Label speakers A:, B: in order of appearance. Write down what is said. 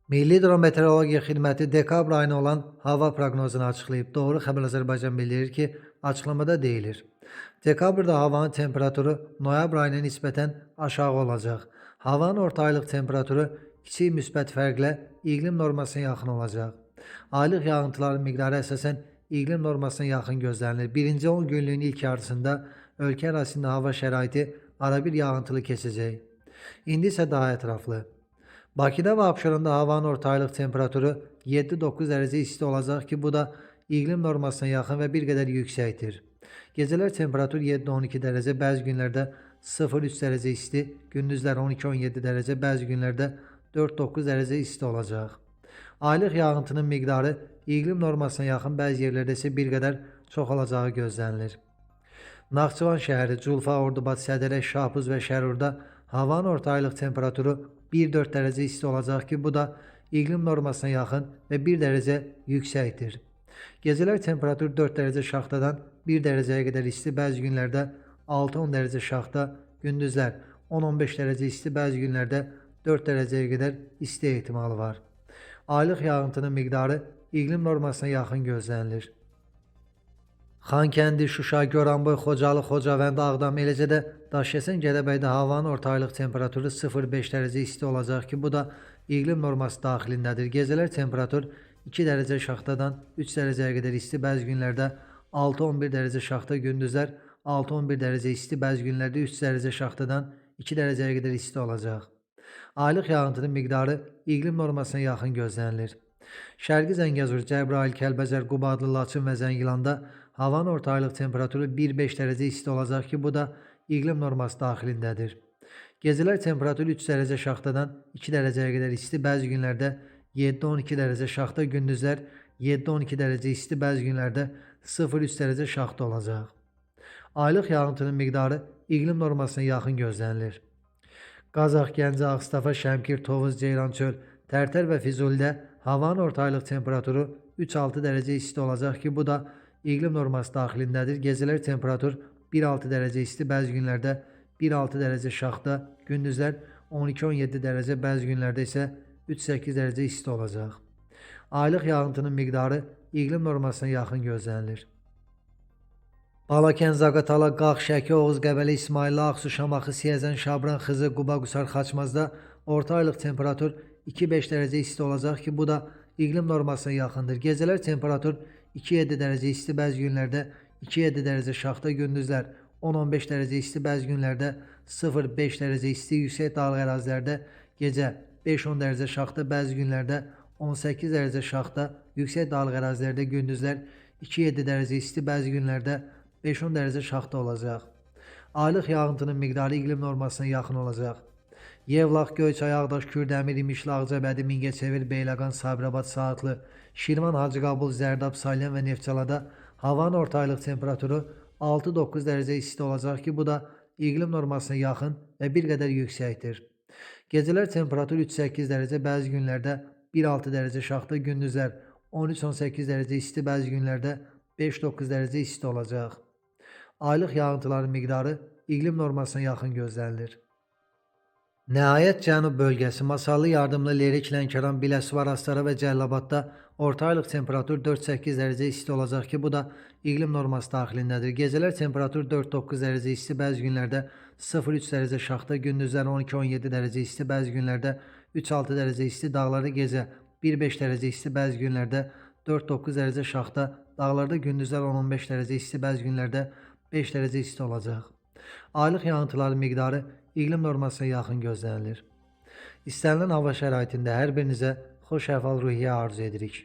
A: Milli Hidrometeorologiya Xidməti dekabr ayına olan hava proqnozunu açıqlayıb. Doğru Xəbər Azərbaycan bildirir ki, açıqlamada deyilir. Dekabrda havanın temperaturu noyabr ayına nisbətən aşağı olacaq. Havanın orta aylıq temperaturu kiçik müsbət fərqlə iqlim normasına yaxın olacaq. Aylıq yağıntıların miqdarı əsasən iqlim normasına yaxın gözlənilir. Birinci 10 günlüğün ilk yarısında ölkə ərazisində hava şəraiti arabir yağıntılı keçəcək. İndi isə daha ətraflı. Bakıda və Abşeronda havanın orta aylıq temperaturu 7-9 dərəcə isti olacaq ki, bu da iqlim normasına yaxın və bir qədər yüksəkdir. Gecələr temperatur 7-12 dərəcə, bəzi günlərdə 0-3 dərəcə isti, gündüzlər 12-17 dərəcə, bəzi günlərdə 4-9 dərəcə isti olacaq. Aylıq yağıntının miqdarı iqlim normasına yaxın, bəzi yerlərdə isə bir qədər çox olacağı gözlənilir. Naxçıvan şəhəri, Culfa, Ordubad, Sədərək, Şahbuz və Şərurda havanın orta aylıq temperaturu 1-4 dərəcə isti olacaq ki, bu da iqlim normasına yaxın və 1 dərəcə yüksəkdir. Gecələr temperatur 4 dərəcə şaxtadan 1 dərəcəyə qədər isti, bəzi günlərdə 6-10 dərəcə şaxta, gündüzlər 10-15 dərəcə isti, bəzi günlərdə 4 dərəcəyə qədər isti ehtimalı var. Aylıq yağıntının miqdarı iqlim normasına yaxın gözlənilir. Xankəndi, Şuşa, Goranboy, Xocalı, Xocavənd, Ağdam, eləcə də Daşkəsən, Gədəbəydə havanın orta aylıq temperaturu 0-5 dərəcə isti olacaq ki, bu da iqlim norması daxilindədir. Gecələr temperatur 2 dərəcə şaxtadan 3 dərəcəyə qədər isti, bəzi günlərdə 6-11 dərəcə şaxta, gündüzlər 6-11 dərəcə isti, bəzi günlərdə 3 dərəcə şaxtadan 2 dərəcəyə qədər isti olacaq. Aylıq yağıntının miqdarı iqlim normasına yaxın gözlənilir. Şərqi Zəngəzur, Cəbrayıl, Kəlbəcər, Qubadlı, Laçın və Zəngilanda havanın orta aylıq temperaturu 1-5 dərəcə isti olacaq ki, bu da iqlim norması daxilindədir. Gecələr temperatur 3 dərəcə şaxtadan 2 dərəcəyə qədər isti, bəzi günlərdə 7-12 dərəcə şaxta, gündüzlər 7-12 dərəcə isti, bəzi günlərdə 0-3 dərəcə şaxta olacaq. Aylıq yağıntının miqdarı iqlim normasına yaxın gözlənilir. Qazax, Gəncə, Ağstafa, Şəmkir, Tovuz, Ceyrançöl, Tərtər və Füzulidə havanın orta aylıq temperaturu 3-6 dərəcə isti olacaq ki, bu da iqlim norması daxilindədir. Gecələr temperatur 1-6 dərəcə isti, bəzi günlərdə 1-6 dərəcə şaxta, gündüzlər 12-17 dərəcə, bəzi günlərdə isə 3-8 dərəcə isti olacaq. Aylıq yağıntının miqdarı iqlim normasına yaxın gözlənilir. Balakən, Zaqatala, Qax, Şəki, Oğuz, Qəbələ, İsmayıllı, Ağsu, Şamaxı, Siyəzən, Şabran, Xızı, Quba, Qusar, Xaçmazda orta aylıq temperatur 2-5 dərəcə isti olacaq ki, bu da iqlim normasına yaxındır. Gecələr temperatur 2-7 dərəcə isti, bəzi günlərdə 2-7 dərəcə şaxta, gündüzlər 10-15 dərəcə isti, bəzi günlərdə 0-5 dərəcə isti, yüksək dağlıq ərazilərdə gecə 5-10 dərəcə şaxta, bəzi günlərdə 18 dərəcə şaxta, yüksək dağlıq ərazilərdə gündüzlər 2-7 dərəcə isti, bəzi günlərdə 5-10 dərəcə şaxta olacaq. Aylıq yağıntının miqdarı iqlim normasına yaxın olacaq. Yevlax, Göyçay, Ağdaş, Kürdəmir, İmişli, Ağcabədi, Mingəçevir, Beyləqan, Sabirabad, Saatlı, Şirvan, Hacıqabul, Zərdab, Salyan və Neftçalada havanın orta aylıq temperaturu 6-9 dərəcə isti olacaq ki, bu da iqlim normasına yaxın və bir qədər yüksəkdir. Gecələr temperatur 3-8 dərəcə, bəzi günlərdə 1-6 dərəcə şaxta, gündüzlər 13-18 dərəcə isti, bəzi günlərdə 5-9 dərəcə isti olacaq. Aylıq yağıntıların miqdarı iqlim normasına yaxın gözlənilir. Nəhayət Cənub bölgəsi, Masallı, Yardımlı, Lerik, Lənkəran, Biləsuvar, Astara və Cəlilabadda orta aylıq temperatur 4-8 dərəcə isti olacaq ki, bu da iqlim norması daxilindədir. Gecələr temperatur 4-9 dərəcə isti, bəzi günlərdə 0-3 dərəcə şaxta, gündüzlər 12-17 dərəcə isti, bəzi günlərdə 3-6 dərəcə isti, dağlarda gecə 1-5 dərəcə isti, bəzi günlərdə 4-9 dərəcə şaxta, dağlarda gündüzlər 10-15 dərəcə isti, bəzi günlərdə 5 dərəcə isti olacaq. Aylıq yağıntıların miqdarı iqlim normasına yaxın gözlənilir. İstənilən hava şəraitində hər birinizə xoş əhval-ruhiyyə arzu edirik.